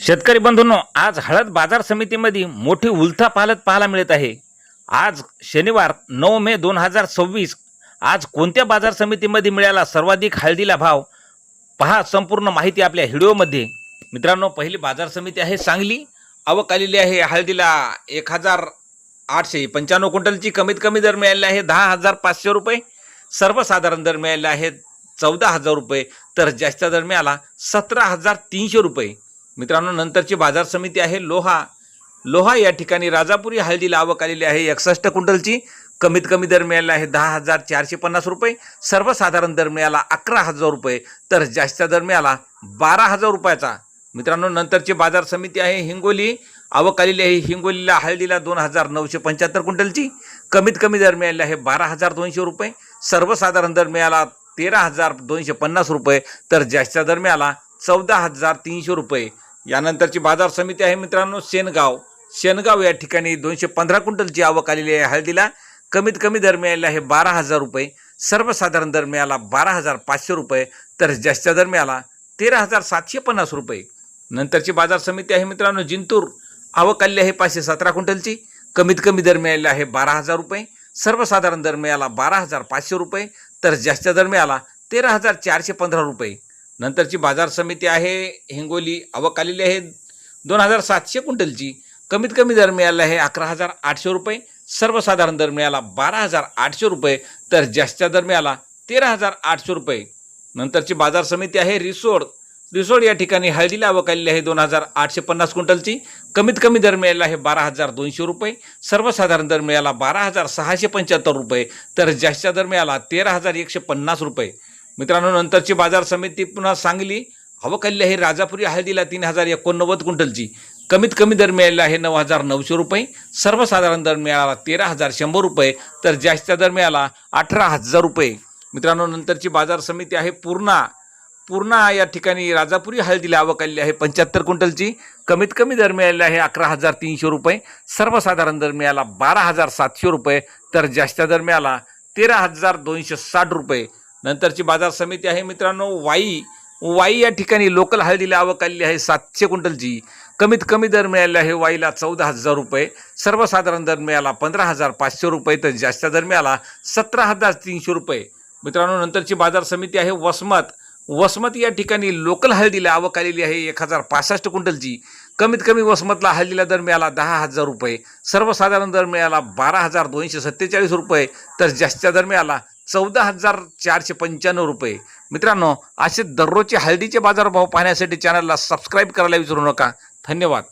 शेतकरी बंधूंनो, आज हळद बाजार समितीमध्ये मोठी उलथापालथ पाहायला मिळत आहे। आज शनिवार 9 मे 2026 आज कोणत्या बाजार समितीमध्ये मिळाला सर्वाधिक हळदीला भाव पहा संपूर्ण माहिती आपल्या व्हिडिओमध्ये। मित्रांनो, पहिली बाजार समिती आहे सांगली। आवक आलेली आहे हळदीला 1895 क्विंटलची। कमीत कमी दर मिळालेला आहे 10,500 रुपये। सर्वसाधारण दर मिळालेला आहे 14,000 रुपये, तर जास्त दर मिळाला 17,300 रुपये। मित्रांनो, नंतरची बाजार समिती आहे लोहा या ठिकाणी राजापुरी हळदीला आवक आलेली आहे 61 क्विंटलची। कमीत कमी दर मिळाला आहे 10,450 रुपये। सर्वसाधारण दर मिळाला 11,000 रुपये, तर जास्त दर मिळाला 12,000 रुपयाचा। मित्रांनो, नंतरची बाजार समिती आहे हिंगोली। आवक आलेली आहे हिंगोलीला हळदीला 2,975 क्विंटलची। कमीत कमी दर मिळाला आहे 12,200 रुपये। सर्वसाधारण दर मिळाला 13,250 रुपये, तर जास्त दर मिळाला 14,300 रुपये। यानंतरची बाजार समिती आहे मित्रांनो शेनगाव या ठिकाणी 215 क्विंटलची आवक आलेली आहे हळदीला। कमीत कमी दर मिळाला आहे 12,000 रुपये। सर्वसाधारण दर मिळाला 12,500 रुपये, तर जास्त दर मिळाला 13,750 रुपये। नंतरची बाजार समिती आहे मित्रांनो जिंतूर। आवक आलेली आहे 517 क्विंटलची। कमीत कमी दर मिळाला आहे 12,000 रुपये। सर्वसाधारण दर मिळाला 12,500 रुपये, तर जास्त दर मिळाला 13,415 रुपये। नंतरची बाजार समिती आहे हिंगोली। आवक आलेली आहे 2,700 क्विंटलची। कमीत कमी दर मिळाला आहे 11,800 रुपये। सर्वसाधारण दर मिळाला 12,800 रुपये, तर जास्त दर मिळाला 13,800 रुपये। नंतरची बाजार समिती आहे रिसोड या ठिकाणी हळदीला आवक आलेली आहे 2,850 क्विंटलची। कमीत कमी दर मिळाला आहे 12,200 रुपये। सर्वसाधारण दर मिळाला 12,675 रुपये, तर जास्त दर मिळाला 13,150 रुपये। मित्रांनो, नंतरची बाजार समिती पुन्हा सांगली। आवक आलेली आहे राजापुरी हळदीला 3,089 क्विंटलची। कमीत कमी दर मिळाला आहे 9,900 रुपये। सर्वसाधारण दर मिळाला 13,100 रुपये, तर जास्त दर मिळाला 18,000 रुपये। मित्रांनो, नंतरची बाजार समिती आहे पूर्णा या ठिकाणी राजापुरी हळदीला आवक आलेली आहे 75 क्विंटलची। कमीत कमी दर मिळाला आहे 11,300 रुपये। सर्वसाधारण दर मिळाला 12,700 रुपये, तर जास्त दर मिळाला 13,260 रुपये। नंतरची बाजार समिती आहे मित्रांनो वाई या ठिकाणी लोकल हळदीला आवक आलेली आहे 700 क्विंटलची। कमीत कमी दर मिळाला आहे वाईला 14,000 रुपये। सर्वसाधारण दर मिळाला 15,500 रुपये, तर जास्त दर मिळाला 17,300 रुपये। मित्रांनो, नंतरची बाजार समिती आहे वसमत या ठिकाणी लोकल हळदीला आवक आलेली आहे 1,065 क्विंटलची। कमीत कमी वसमतला हळदीला दर मिळाला 10,000 रुपये। सर्वसाधारण दर मिळाला 12,247 रुपये, तर जास्त दर मिळाला 14,495 रुपये। मित्रांनो, असे दररोजचे हळदीचे बाजारभाव पाहण्यासाठी चॅनलला सबस्क्राईब करायला विसरू नका। धन्यवाद।